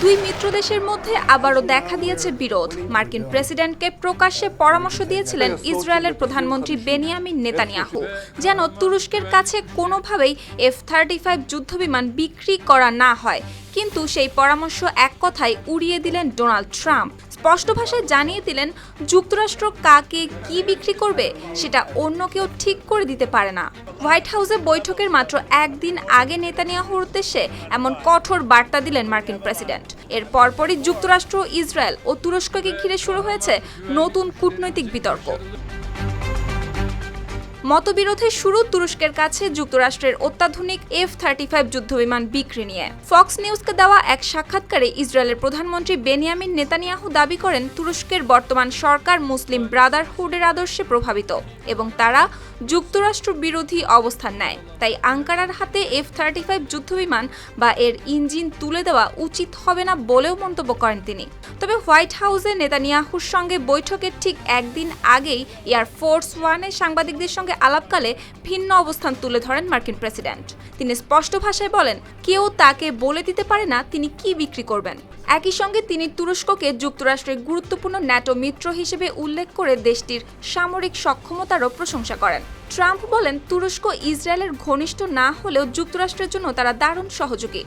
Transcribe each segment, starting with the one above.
দুই মিত্র দেশের মধ্যে আবারও দেখা দিয়েছে বিরোধ। মার্কিন প্রেসিডেন্টকে প্রকাশ্যে পরামর্শ দিয়েছিলেন ইসরায়েলের প্রধানমন্ত্রী বেনিয়ামিন নেতানিয়াহু যেন তুরস্কের কাছে কোনোভাবেই F-35 যুদ্ধবিমান বিক্রি করা না হয়, কিন্তু সেই পরামর্শ এক কথায় উড়িয়ে দিলেন ডোনাল্ড ট্রাম্প। স্পষ্ট ভাষায় জানিয়ে দিলেন, যুক্তরাষ্ট্র কাকে কি বিক্রি করবে সেটা অন্য কেউ ঠিক করে দিতে পারে না। হোয়াইট হাউসে বৈঠকের মাত্র একদিন আগে নেতানিয়াহুর উদ্দেশ্যে এমন কঠোর বার্তা দিলেন মার্কিন প্রেসিডেন্ট। এর পরপরই যুক্তরাষ্ট্র, ইসরায়েল ও তুরস্ককে ঘিরে শুরু হয়েছে নতুন কূটনৈতিক বিতর্ক। মতবিরোধের শুরু তুরস্কের কাছে যুক্তরাষ্ট্রের অত্যাধুনিক F-35 যুদ্ধবিমান বিক্রি নিয়ে। ফক্স নিউজকে দেওয়া এক সাক্ষাৎকারে ইসরায়েলের প্রধানমন্ত্রী বেনিয়ামিন নেতানিয়াহু দাবি করেন, তুরস্কের বর্তমান সরকার মুসলিম ব্রাদারহুডের আদর্শে প্রভাবিত এবং তারা যুক্তরাষ্ট্র বিরোধী অবস্থান নেয়। তাই আঙ্কারার হাতে F-35 যুদ্ধবিমান বা এর ইঞ্জিন তুলে দেওয়া উচিত হবে না বলেও মন্তব্য করেন তিনি। তবে হোয়াইট হাউসে নেতানিয়াহুর সঙ্গে বৈঠকের ঠিক একদিন আগেই এয়ারফোর্স ওয়ানে সাংবাদিকদের সঙ্গে আলাপকালে ভিন্ন অবস্থান তুলে ধরেন মার্কিন প্রেসিডেন্ট। তিনি স্পষ্ট ভাষায় বলেন, কেউ তাকে বলে দিতে পারে না তিনি কি বিক্রি করবেন। একই সঙ্গে তিনি তুরস্ককে যুক্তরাষ্ট্রের গুরুত্বপূর্ণ ন্যাটো মিত্র হিসেবে উল্লেখ করে দেশটির সামরিক সক্ষমতারও প্রশংসা করেন। ট্রাম্প বলেন, তুরস্ক ইসরায়েলের ঘনিষ্ঠ না হলেও যুক্তরাষ্ট্রের জন্য তারা দারুণ সহযোগী।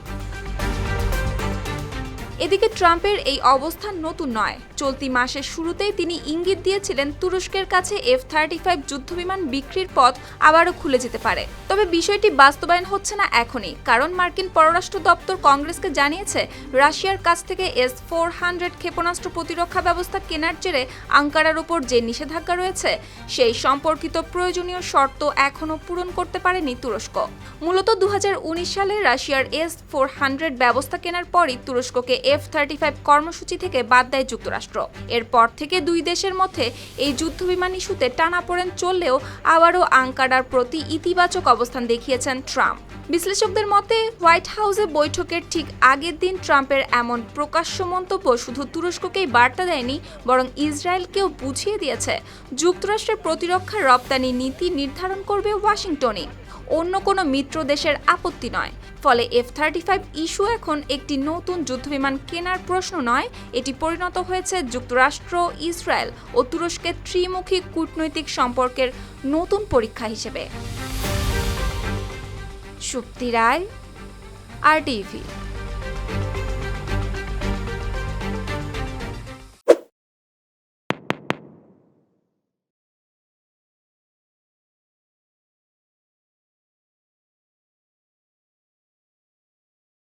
এদিকে ট্রাম্পের এই অবস্থান নতুন নয়। চলতি মাসের শুরুতেই তিনি ইঙ্গিত দিয়েছিলেন, তুরস্কের কাছে F-35 যুদ্ধবিমান বিক্রির পথ আবারও খুলে যেতে পারে। তবে বিষয়টি বাস্তবায়ন হচ্ছে না এখনই, কারণ মার্কিন পররাষ্ট্র দপ্তর কংগ্রেসকে জানিয়েছে, রাশিয়ার কাছ থেকে S-400 ক্ষেপণাস্ত্র প্রতিরক্ষা ব্যবস্থা কেনার জেরে আঙ্কারার উপর যে নিষেধাজ্ঞা রয়েছে সেই সম্পর্কিত প্রয়োজনীয় শর্ত এখনও পূরণ করতে পারেনি তুরস্ক। মূলত 2019 সালে রাশিয়ার S-400 ব্যবস্থা কেনার পরই তুরস্ককে F-35 কর্মসূচি থেকে বাদ দেয় যুক্তরাষ্ট্র। এরপর থেকে দুই দেশের মধ্যে এই যুদ্ধবিমান ইস্যুতে টানাপোড়েন চললেও আবারও আঙ্কারার প্রতি ইতিবাচক অবস্থান দেখিয়েছেন ট্রাম্প। বিশ্লেষকদের মতে, হোয়াইট হাউসে বৈঠকের ঠিক আগের দিন ট্রাম্পের এমন প্রকাশ্য মন্তব্য শুধু তুরস্ককেই বার্তা দেয়নি, বরং ইসরায়েলকেও বুঝিয়ে দিয়েছে যুক্তরাষ্ট্রের প্রতিরক্ষা রপ্তানি নীতি নির্ধারণ করবে ওয়াশিংটনই, অন্য কোনো মিত্র দেশের আপত্তি নয়। ফলে F-35 ইস্যু এখন একটি নতুন যুদ্ধবিমান কেনার প্রশ্ন নয়, এটি পরিণত হয়েছে যুক্তরাষ্ট্র, ইসরায়েল ও তুরস্কের ত্রিমুখী কূটনৈতিক সম্পর্কের নতুন পরীক্ষা হিসেবে। সুপ্তি রায়, RTV।